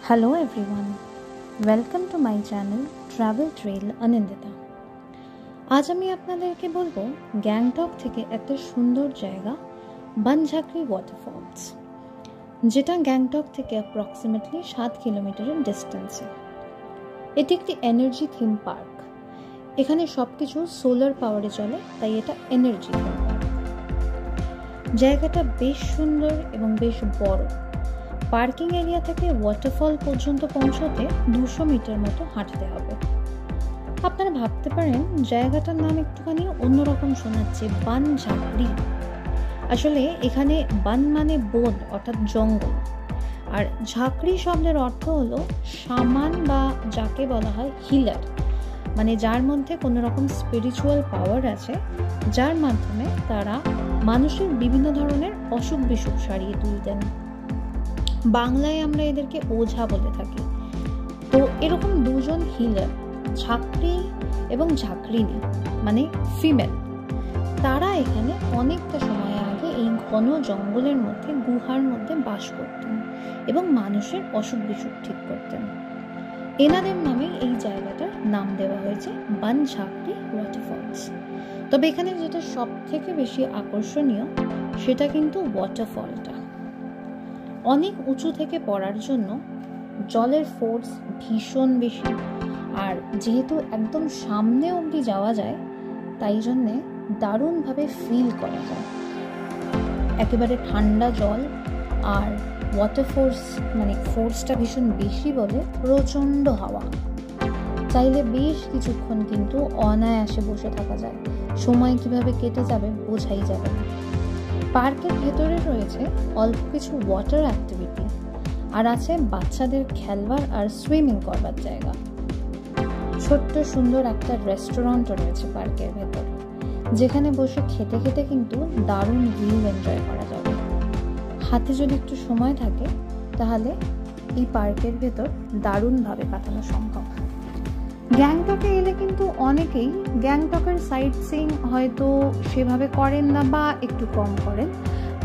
Hello everyone, welcome to my channel Travel Trail Anindita. आज আমি আপনাদেরকে বলবো গ্যাংটক থেকে একটা সুন্দর জায়গা বানঝাকরি ওয়াটারফলস, যেটা গ্যাংটক থেকে অ্যাপ্রক্সিমেটলি 7 কিলোমিটারের ডিস্টেন্সে। এটি একটি এনার্জি থিম পার্ক। এখানে সব কিছু সোলার পাওয়ারে চলে, তাই এটা এনার্জি থিম পার্ক। জায়গাটা বেশ সুন্দর এবং বেশ বড়। পার্কিং এরিয়া থেকে ওয়াটারফল পর্যন্ত পৌঁছতে 200 মিটার মতো হাঁটতে হবে। আপনারা ভাবতে পারেন জায়গাটার নাম একটুখানি অন্যরকম শোনাচ্ছে, বানঝাকরি। আসলে এখানে বান মানে বন অর্থাৎ জঙ্গল, আর ঝাঁকড়ি শব্দের অর্থ হলো শামান বা যাকে বলা হয় হিলার, মানে যার মধ্যে কোনো রকম স্পিরিচুয়াল পাওয়ার আছে, যার মাধ্যমে তারা মানুষের বিভিন্ন ধরনের অসুখ বিসুখ সারিয়ে তুলতেন। বাংলায় আমরা এদেরকে ওঝা বলে থাকি। তো এরকম দুজন হিলার, ঝাঁকড়ি এবং ঝাঁকড়িনী মানে ফিমেল, তারা এখানে অনেকটা সময় আগে এই ঘন জঙ্গলের মধ্যে গুহার মধ্যে বাস করতেন এবং মানুষের অসুখ বিসুখ ঠিক করতেন। এনাদের নামে এই জায়গাটার নাম দেওয়া হয়েছে বানঝাকরি ওয়াটারফলস। তবে এখানে যেটা সব থেকে বেশি আকর্ষণীয় সেটা কিন্তু ওয়াটারফলটা। অনেক উঁচু থেকে পড়ার জন্য জলের ফোর্স ভীষণ বেশি, আর যেহেতু একদম সামনে অবধি যাওয়া যায়, তাই জন্যে দারুণভাবে ফিল করা যায়। একেবারে ঠান্ডা জল, আর ওয়াটার ফোর্স মানে ফোর্সটা ভীষণ বেশি বলে প্রচণ্ড হাওয়া। চাইলে বেশ কিছুক্ষণ কিন্তু অনায়াসে বসে থাকা যায়। সময় কিভাবে কেটে যাবে বোঝাই যাবে না। পার্কের ভেতরে রয়েছে অল্প কিছু ওয়াটার অ্যাক্টিভিটি, আর আছে বাচ্চাদের খেলবার আর সুইমিং করবার জায়গা। ছোট্ট সুন্দর একটা রেস্টুরেন্টও রয়েছে পার্কের ভেতর, যেখানে বসে খেতে খেতে কিন্তু দারুণ ভিউ এনজয় করা যাবে। হাতে যদি একটু সময় থাকে তাহলে এই পার্কের ভেতর দারুণভাবে কাটানো সম্ভব। গ্যাংটকে এলে কিন্তু অনেকেই গ্যাংটকের সাইট সিইং হয়তো সেভাবে করেন না বা একটু কম করেন,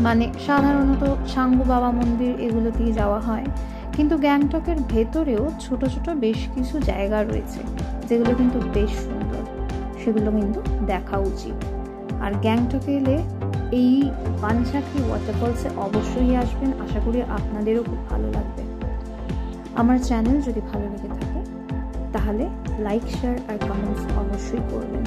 মানে সাধারণত সাঙ্গু বাবা মন্দির এগুলোতেই যাওয়া হয়। কিন্তু গ্যাংটকের ভেতরেও ছোট ছোট বেশ কিছু জায়গা রয়েছে যেগুলো কিন্তু বেশ সুন্দর, সেগুলো কিন্তু দেখা উচিত। আর গ্যাংটকে এলে এই বানঝাকরি ওয়াটারফলসে অবশ্যই আসবেন, আশা করি আপনাদেরও খুব ভালো লাগবে। আমার চ্যানেল যদি ভালো লেগে থাকে তাহলে লাইক, শেয়ার আর কমেন্টস অবশ্যই করবেন।